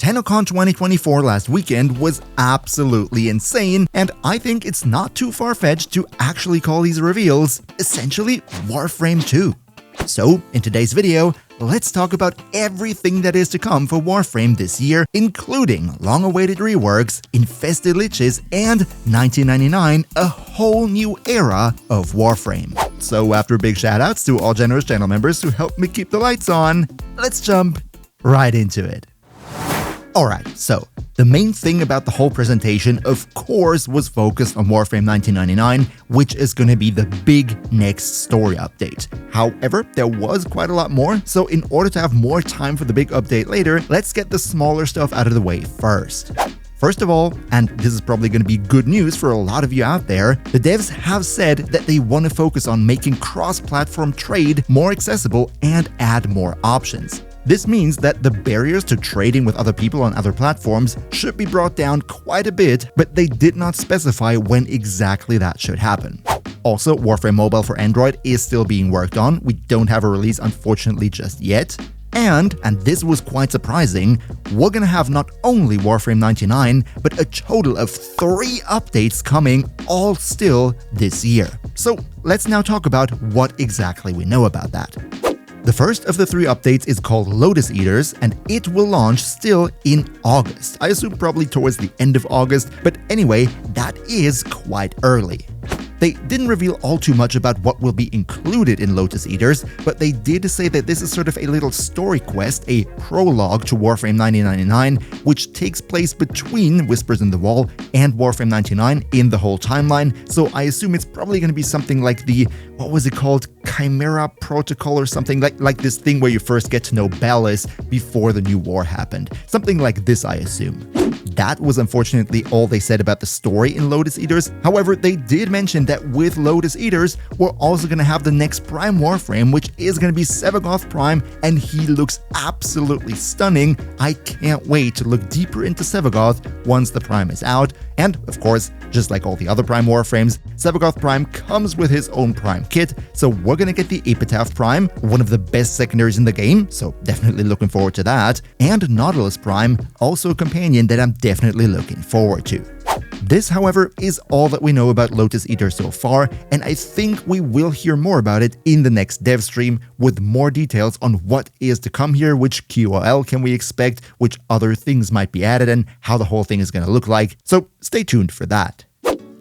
Tennocon 2024 last weekend was absolutely insane, and I think it's not too far-fetched to actually call these reveals essentially Warframe 2. So, in today's video, let's talk about everything that is to come for Warframe this year, including long-awaited reworks, Infested Liches, and 1999, a whole new era of Warframe. So after big shoutouts to all generous channel members who helped me keep the lights on, let's jump right into it. Alright, so the main thing about the whole presentation, of course, was focused on Warframe 1999, which is going to be the big next story update. However, there was quite a lot more, so in order to have more time for the big update later, let's get the smaller stuff out of the way first. First of all, and this is probably going to be good news for a lot of you out there, the devs have said that they want to focus on making cross-platform trade more accessible and add more options. This means that the barriers to trading with other people on other platforms should be brought down quite a bit, but they did not specify when exactly that should happen. Also, Warframe Mobile for Android is still being worked on. We don't have a release, unfortunately, just yet. And this was quite surprising, we're gonna have not only Warframe 99, but a total of 3 updates coming, all still this year. So let's now talk about what exactly we know about that. The first of the 3 updates is called Lotus Eaters, and it will launch still in August. I assume probably towards the end of August, but anyway, that is quite early. They didn't reveal all too much about what will be included in Lotus Eaters, but they did say that this is sort of a little story quest, a prologue to Warframe 1999, which takes place between Whispers in the Wall and Warframe 99 in the whole timeline, so I assume it's probably going to be something like the, what was it called, Chimera Protocol or something, like this thing where you first get to know Ballas before the new war happened. Something like this, I assume. That was unfortunately all they said about the story in Lotus Eaters. However, they did mention that with Lotus Eaters, we're also going to have the next Prime Warframe, which is going to be Sevagoth Prime, and he looks absolutely stunning. I can't wait to look deeper into Sevagoth once the Prime is out. And, of course, just like all the other Prime Warframes, Sevagoth Prime comes with his own Prime kit, so we're gonna get the Epitaph Prime, one of the best secondaries in the game, so definitely looking forward to that, and Nautilus Prime, also a companion that I'm definitely looking forward to. This, however, is all that we know about Lotus Eater so far, and I think we will hear more about it in the next dev stream with more details on what is to come here, which QOL can we expect, which other things might be added, and how the whole thing is going to look like, so stay tuned for that.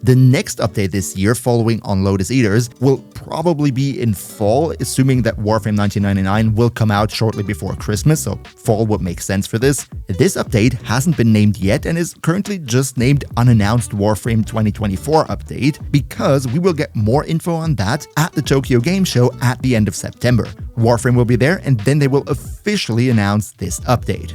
The next update this year, following on Lotus Eaters, will probably be in fall, assuming that Warframe 1999 will come out shortly before Christmas, so fall would make sense for this. This update hasn't been named yet and is currently just named Unannounced Warframe 2024 Update, because we will get more info on that at the Tokyo Game Show at the end of September. Warframe will be there, and then they will officially announce this update.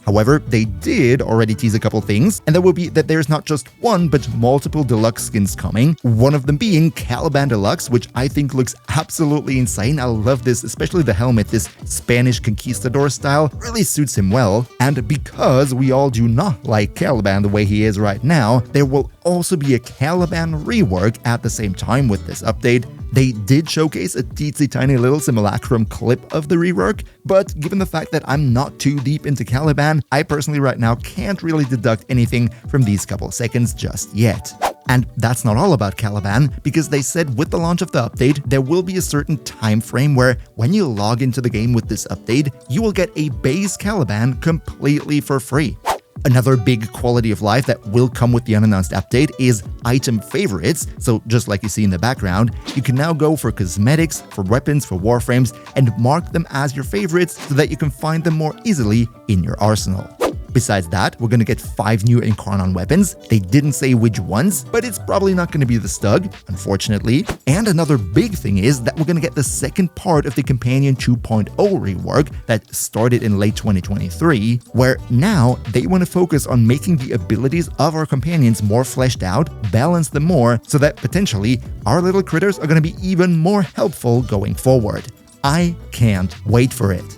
However, they did already tease a couple things, and that will be that there's not just one, but multiple deluxe skins coming, one of them being Caliban Deluxe, which I think looks absolutely insane. I love this, especially the helmet, this Spanish conquistador style, really suits him well, and because we all do not like Caliban the way he is right now, there will also be a Caliban rework at the same time with this update. They did showcase a teensy tiny little simulacrum clip of the rework, but given the fact that I'm not too deep into Caliban, I personally right now can't really deduct anything from these couple of seconds just yet. And that's not all about Caliban, because they said with the launch of the update, there will be a certain time frame where when you log into the game with this update, you will get a base Caliban completely for free. Another big quality of life that will come with the unannounced update is item favorites, so just like you see in the background, you can now go for cosmetics, for weapons, for warframes, and mark them as your favorites so that you can find them more easily in your arsenal. Besides that, we're gonna get 5 new Incarnon weapons. They didn't say which ones, but it's probably not gonna be the Stug, unfortunately. And another big thing is that we're gonna get the second part of the Companion 2.0 rework that started in late 2023, where now they want to focus on making the abilities of our companions more fleshed out, balance them more, so that potentially our little critters are gonna be even more helpful going forward. I can't wait for it.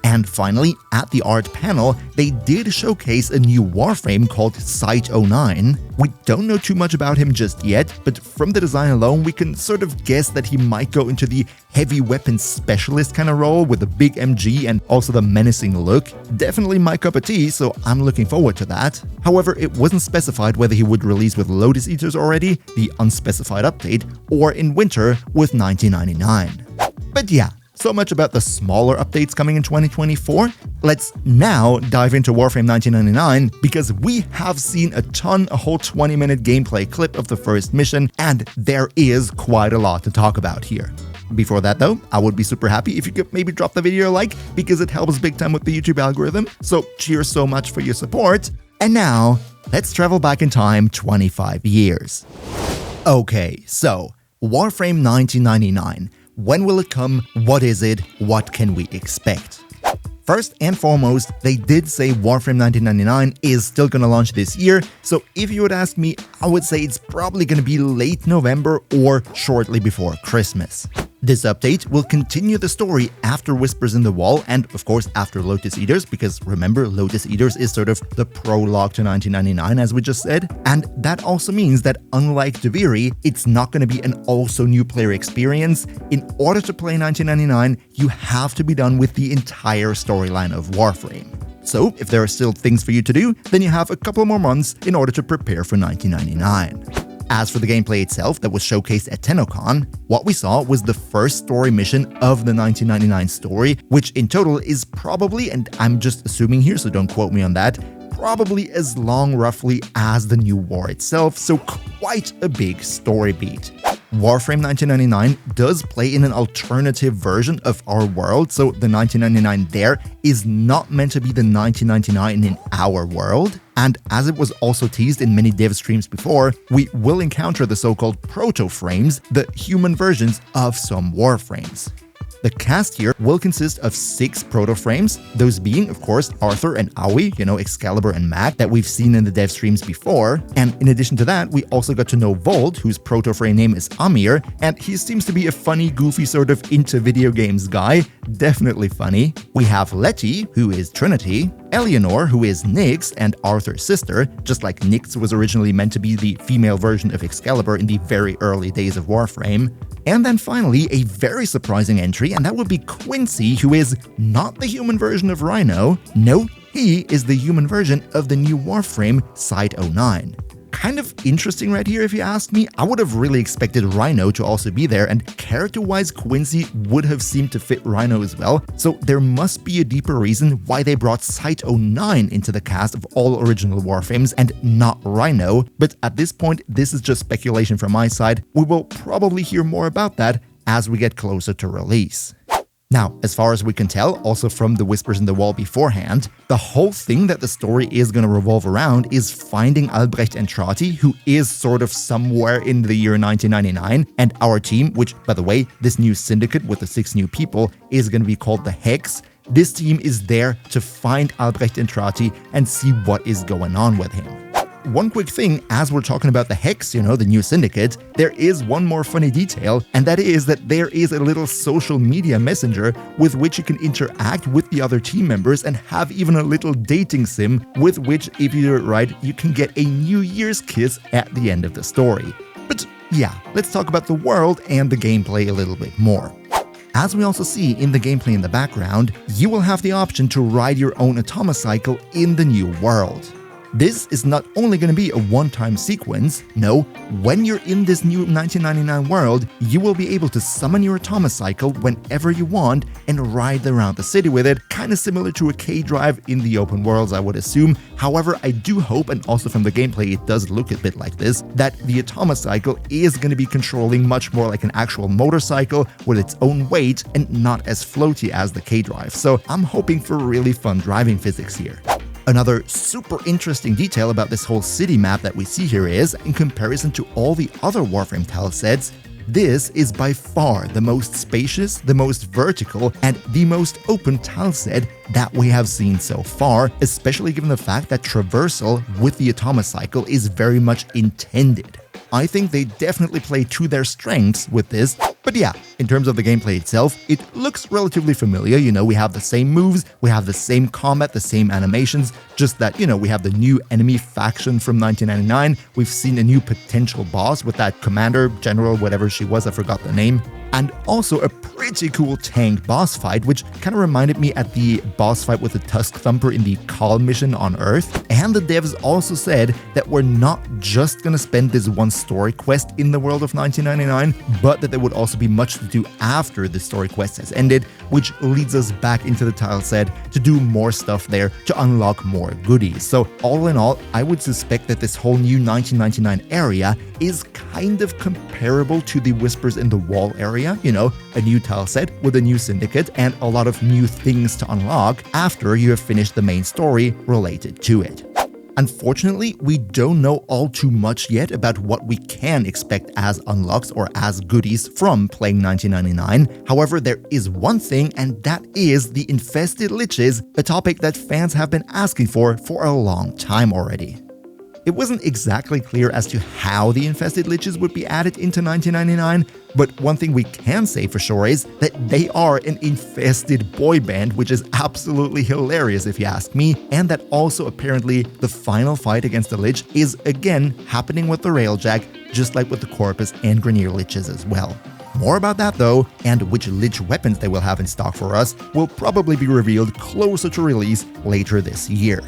And finally, at the art panel, they did showcase a new Warframe called Cyte 09. We don't know too much about him just yet, but from the design alone, we can sort of guess that he might go into the heavy weapons specialist kind of role with the big MG and also the menacing look. Definitely my cup of tea, so I'm looking forward to that. However, it wasn't specified whether he would release with Lotus Eaters already, the unspecified update, or in winter with 1999. But yeah, so much about the smaller updates coming in 2024. Let's now dive into Warframe 1999 because we have seen a whole 20-minute gameplay clip of the first mission, and there is quite a lot to talk about here. Before that though, I would be super happy if you could maybe drop the video a like because it helps big time with the YouTube algorithm, so cheers so much for your support. And now, let's travel back in time 25 years. Okay, so Warframe 1999. When will it come? What is it? What can we expect? First and foremost, they did say Warframe 1999 is still gonna launch this year, so if you would ask me, I would say it's probably gonna be late November or shortly before Christmas. This update will continue the story after Whispers in the Wall and, of course, after Lotus Eaters, because remember, Lotus Eaters is sort of the prologue to 1999, as we just said. And that also means that, unlike Deviri, it's not going to be an also new player experience. In order to play 1999, you have to be done with the entire storyline of Warframe. So, if there are still things for you to do, then you have a couple more months in order to prepare for 1999. As for the gameplay itself that was showcased at Tennocon, what we saw was the first story mission of the 1999 story, which in total is probably, and I'm just assuming here so don't quote me on that, probably as long roughly as the new war itself, so quite a big story beat. Warframe 1999 does play in an alternative version of our world, so the 1999 there is not meant to be the 1999 in our world. And as it was also teased in many dev streams before, we will encounter the so-called proto frames, the human versions of some Warframes. The cast here will consist of 6 proto-frames, those being, of course, Arthur and Aoi, Excalibur and Mac that we've seen in the dev streams before. And in addition to that, we also got to know Volt, whose proto-frame name is Amir, and he seems to be a funny, goofy sort of into video games guy. Definitely funny. We have Letty, who is Trinity, Eleanor, who is Nyx and Arthur's sister, just like Nyx was originally meant to be the female version of Excalibur in the very early days of Warframe. And then finally, a very surprising entry, and that would be Quincy, who is not the human version of Rhino. No, he is the human version of the new Warframe Cyte 09. Kind of interesting right here if you ask me. I would have really expected Rhino to also be there, and character-wise Quincy would have seemed to fit Rhino as well, so there must be a deeper reason why they brought Cyte 09 into the cast of all original Warframes and not Rhino, but at this point this is just speculation from my side. We will probably hear more about that as we get closer to release. Now, as far as we can tell, also from the Whispers in the Wall beforehand, the whole thing that the story is going to revolve around is finding Albrecht Entrati, who is sort of somewhere in the year 1999, and our team, which, by the way, this new syndicate with the 6 new people is going to be called the Hex. This team is there to find Albrecht Entrati and see what is going on with him. One quick thing, as we're talking about the Hex, the new syndicate, there is one more funny detail, and that is that there is a little social media messenger with which you can interact with the other team members and have even a little dating sim with which, if you do it right, you can get a New Year's kiss at the end of the story. But yeah, let's talk about the world and the gameplay a little bit more. As we also see in the gameplay in the background, you will have the option to ride your own Atomocycle in the new world. This is not only going to be a one-time sequence, no, when you're in this new 1999 world, you will be able to summon your Atomocycle whenever you want and ride around the city with it, kind of similar to a K-Drive in the open worlds, I would assume. However, I do hope, and also from the gameplay it does look a bit like this, that the Atomocycle is going to be controlling much more like an actual motorcycle with its own weight and not as floaty as the K-Drive. So I'm hoping for really fun driving physics here. Another super interesting detail about this whole city map that we see here is, in comparison to all the other Warframe tilesets, this is by far the most spacious, the most vertical, and the most open tileset that we have seen so far, especially given the fact that traversal with the Atomocycle is very much intended. I think they definitely play to their strengths with this. But yeah, in terms of the gameplay itself, it looks relatively familiar. We have the same moves, we have the same combat, the same animations, just that, we have the new enemy faction from 1999. We've seen a new potential boss with that commander, general, whatever she was, I forgot the name. And also a pretty cool tank boss fight, which kind of reminded me at the boss fight with the Tusk Thumper in the Call mission on Earth. And the devs also said that we're not just gonna spend this one story quest in the world of 1999, but that there would also be much to do after the story quest has ended, which leads us back into the tile set to do more stuff there to unlock more goodies. So all in all, I would suspect that this whole new 1999 area is kind of comparable to the Whispers in the Wall area, a new tile set with a new syndicate and a lot of new things to unlock after you have finished the main story related to it. Unfortunately, we don't know all too much yet about what we can expect as unlocks or as goodies from playing 1999. However, there is one thing, and that is the Infested Liches, a topic that fans have been asking for a long time already. It wasn't exactly clear as to how the Infested Liches would be added into 1999, but one thing we can say for sure is that they are an infested boy band, which is absolutely hilarious if you ask me, and that also apparently the final fight against the Lich is again happening with the Railjack, just like with the Corpus and Grineer Liches as well. More about that though, and which Lich weapons they will have in stock for us, will probably be revealed closer to release later this year.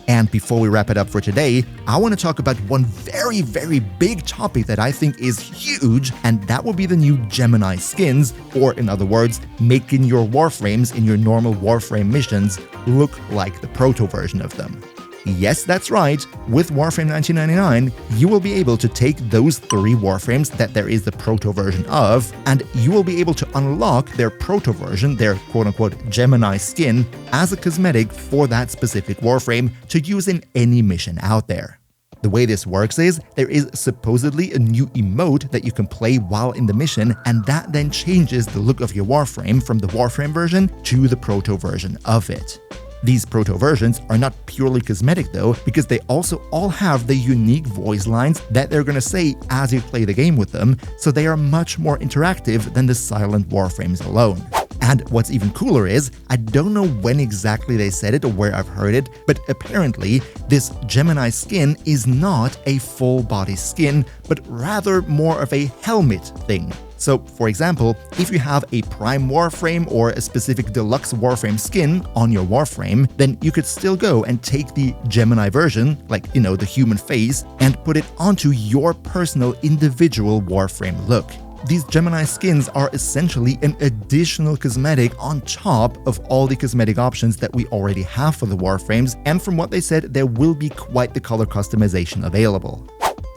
And before we wrap it up for today, I want to talk about one very, very big topic that I think is huge, and that will be the new Gemini skins, or in other words, making your Warframes in your normal Warframe missions look like the proto version of them. Yes, that's right, with Warframe 1999, you will be able to take those 3 Warframes that there is the proto version of, and you will be able to unlock their proto version, their quote-unquote Gemini skin, as a cosmetic for that specific Warframe to use in any mission out there. The way this works is, there is supposedly a new emote that you can play while in the mission, and that then changes the look of your Warframe from the Warframe version to the proto version of it. These proto versions are not purely cosmetic though, because they also all have the unique voice lines that they're gonna say as you play the game with them, so they are much more interactive than the silent Warframes alone. And what's even cooler is, I don't know when exactly they said it or where I've heard it, but apparently this Gemini skin is not a full body skin, but rather more of a helmet thing. So, for example, if you have a Prime Warframe or a specific Deluxe Warframe skin on your Warframe, then you could still go and take the Gemini version, like, the human face, and put it onto your personal individual Warframe look. These Gemini skins are essentially an additional cosmetic on top of all the cosmetic options that we already have for the Warframes, and from what they said, there will be quite the color customization available.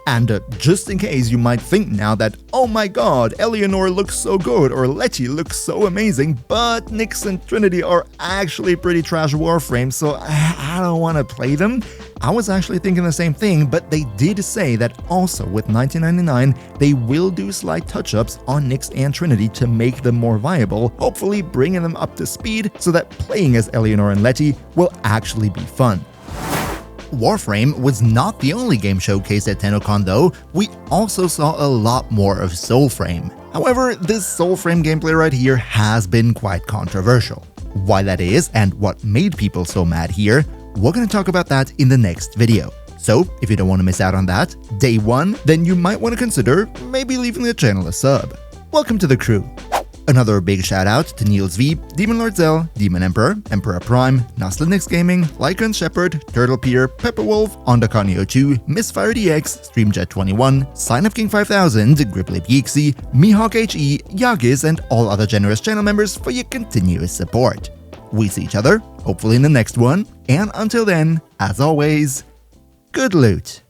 And just in case you might think now that, oh my god, Eleanor looks so good or Letty looks so amazing, but Nyx and Trinity are actually pretty trash Warframes, so I don't want to play them. I was actually thinking the same thing, but they did say that also with 1999, they will do slight touch-ups on Nyx and Trinity to make them more viable, hopefully bringing them up to speed so that playing as Eleanor and Letty will actually be fun. Warframe was not the only game showcased at Tennocon though, we also saw a lot more of Soulframe. However, this Soulframe gameplay right here has been quite controversial. Why that is and what made people so mad here, we're gonna talk about that in the next video. So, if you don't want to miss out on that, day 1, then you might want to consider maybe leaving the channel a sub. Welcome to the crew. Another big shout out to Niels V, Demon Lord Zell, Demon Emperor, Emperor Prime, Naslinix Gaming, Lycan Shepherd, Turtle Pier, Pepperwolf, Ondaconio2, Misfire DX, Streamjet21, SignUpKing 5000, Griplip Yeeksy, Mihawk HE, Yagis, and all other generous channel members for your continuous support. We see each other, hopefully in the next one, and until then, as always, good loot.